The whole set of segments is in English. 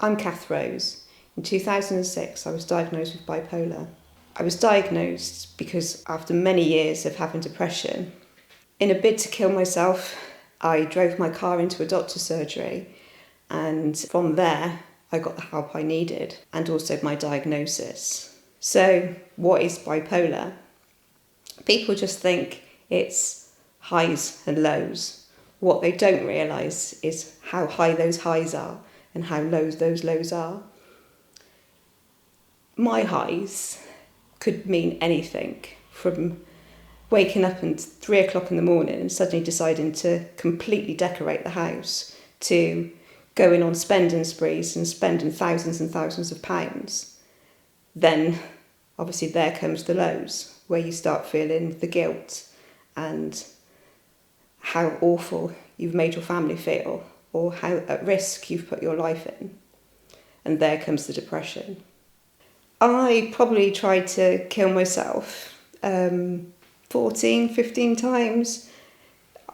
I'm Cath Rose. In 2006, I was diagnosed with bipolar. I was diagnosed because after many years of having depression, in a bid to kill myself, I drove my car into a doctor's surgery, and from there, I got the help I needed and also my diagnosis. So, what is bipolar? People just think it's highs and lows. What they don't realise is how high those highs are and how low those lows are. My highs could mean anything, from waking up at 3 o'clock in the morning and suddenly deciding to completely decorate the house, to going on spending sprees and spending thousands and thousands of pounds. Then obviously there comes the lows, where you start feeling the guilt and how awful you've made your family feel, or how at risk you've put your life in. And there comes the depression. I probably tried to kill myself 14, 15 times.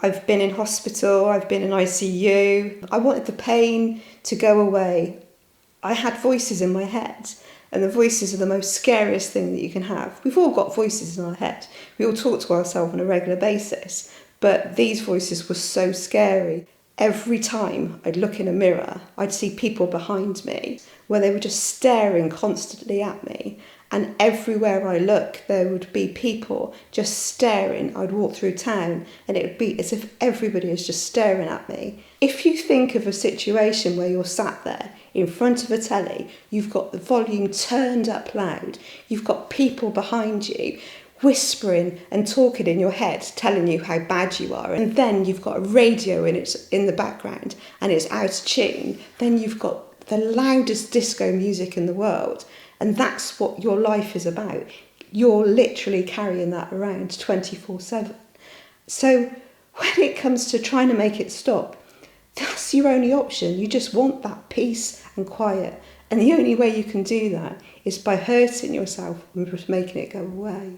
I've been in hospital, I've been in ICU. I wanted the pain to go away. I had voices in my head, and the voices are the most scariest thing that you can have. We've all got voices in our head. We all talk to ourselves on a regular basis, but these voices were so scary. Every time I'd look in a mirror, I'd see people behind me where they were just staring constantly at me. And everywhere I look, there would be people just staring. I'd walk through town and it would be as if everybody is just staring at me. If you think of a situation where you're sat there in front of a telly, you've got the volume turned up loud, you've got people behind you whispering and talking in your head, telling you how bad you are, and then you've got a radio in the background and it's out of tune, then you've got the loudest disco music in the world, and that's what your life is about. You're literally carrying that around 24/7. So when it comes to trying to make it stop, that's your only option. You just want that peace and quiet, and the only way you can do that is by hurting yourself and just making it go away.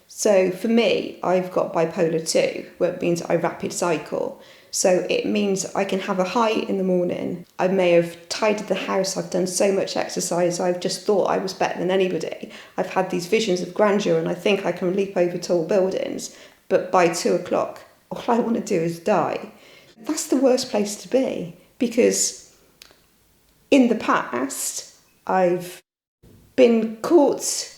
So for me, I've got bipolar 2, which means I rapid cycle. So it means I can have a high in the morning. I may have tidied the house. I've done so much exercise. I've just thought I was better than anybody. I've had these visions of grandeur and I think I can leap over tall buildings. But by 2 o'clock, all I want to do is die. That's the worst place to be, because in the past, I've been caught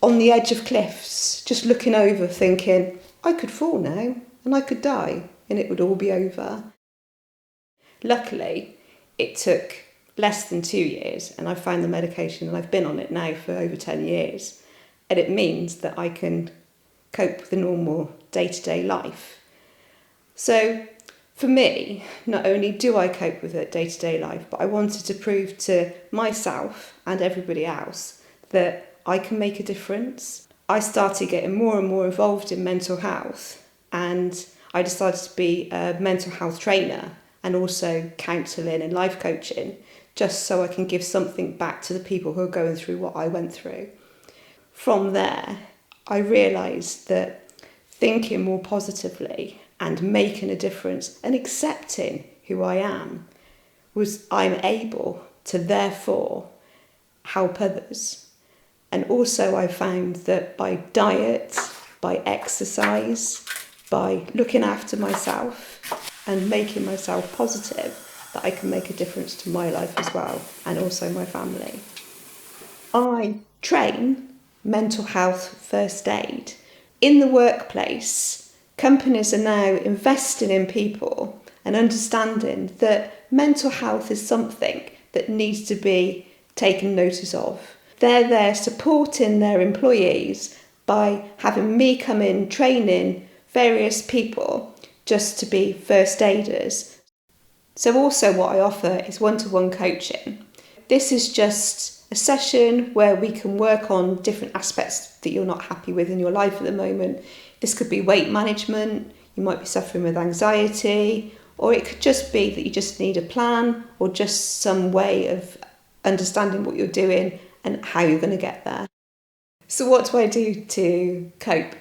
on the edge of cliffs, just looking over thinking, I could fall now and I could die and it would all be over. Luckily, it took less than 2 years and I found the medication and I've been on it now for over 10 years. And it means that I can cope with the normal day-to-day life. So for me, not only do I cope with it day-to-day life, but I wanted to prove to myself and everybody else that I can make a difference. I started getting more and more involved in mental health, and I decided to be a mental health trainer and also counselling and life coaching, just so I can give something back to the people who are going through what I went through. From there, I realised that thinking more positively and making a difference and accepting who I am was I'm able to therefore help others. And also I found that by diet, by exercise, by looking after myself and making myself positive, that I can make a difference to my life as well, and also my family. I train mental health first aid. In the workplace, companies are now investing in people and understanding that mental health is something that needs to be taken notice of. They're there supporting their employees by having me come in training various people just to be first aiders. So also what I offer is one-to-one coaching. This is just a session where we can work on different aspects that you're not happy with in your life at the moment. This could be weight management, you might be suffering with anxiety, or it could just be that you just need a plan or just some way of understanding what you're doing and how you're going to get there. So what do I do to cope?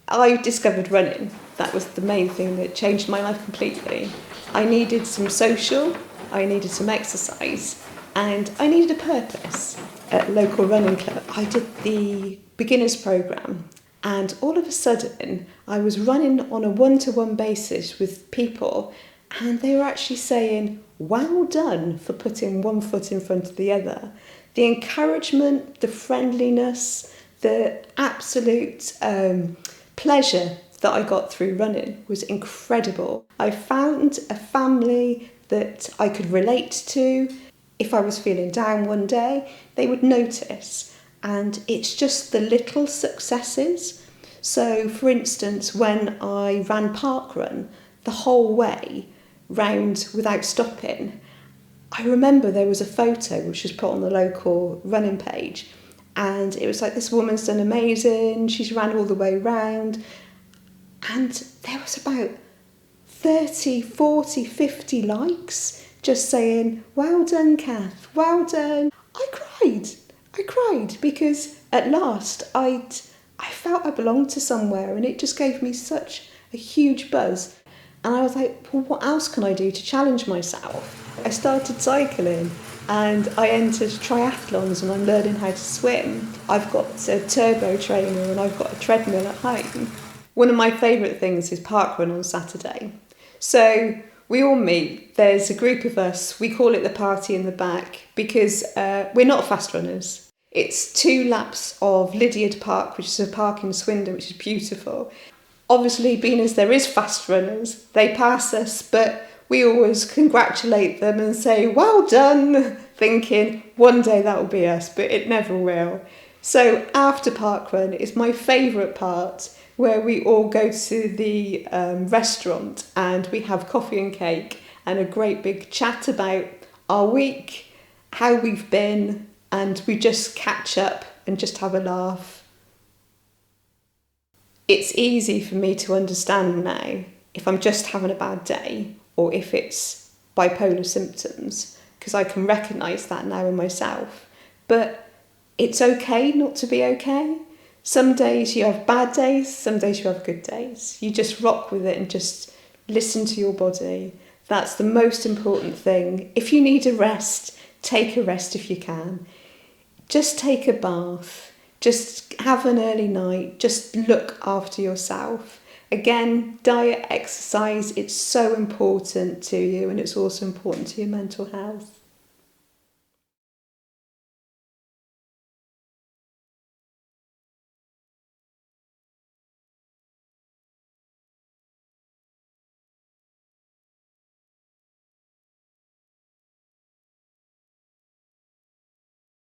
I discovered running. That was the main thing that changed my life completely. I needed some social, I needed some exercise, and I needed a purpose. At a local running club, I did the beginners programme, and all of a sudden I was running on a one-to-one basis with people, and they were actually saying, well done for putting one foot in front of the other. The encouragement, the friendliness, the absolute pleasure that I got through running was incredible. I found a family that I could relate to. If I was feeling down one day, they would notice. And it's just the little successes. So, for instance, when I ran parkrun the whole way round without stopping, I remember there was a photo which was put on the local running page, and it was like, this woman's done amazing, she's ran all the way round, and there was about 30, 40, 50 likes just saying, well done, Cath, well done. I cried because at last I felt I belonged to somewhere, and it just gave me such a huge buzz. And I was like, well, what else can I do to challenge myself? I started cycling and I entered triathlons, and I'm learning how to swim. I've got a turbo trainer and I've got a treadmill at home. One of my favourite things is parkrun on Saturday. So we all meet, there's a group of us, we call it the party in the back because we're not fast runners. It's 2 laps of Lydiard Park, which is a park in Swindon, which is beautiful. Obviously, being as there is fast runners, they pass us, but we always congratulate them and say, well done, thinking one day that will be us, but it never will. So after parkrun is my favourite part, where we all go to the restaurant and we have coffee and cake and a great big chat about our week, how we've been, and we just catch up and just have a laugh. It's easy for me to understand now if I'm just having a bad day or if it's bipolar symptoms, because I can recognise that now in myself. But it's okay not to be okay. Some days you have bad days, some days you have good days. You just rock with it and just listen to your body. That's the most important thing. If you need a rest, take a rest if you can. Just take a bath. Just have an early night. Just look after yourself. Again, diet, exercise, it's so important to you, and it's also important to your mental health.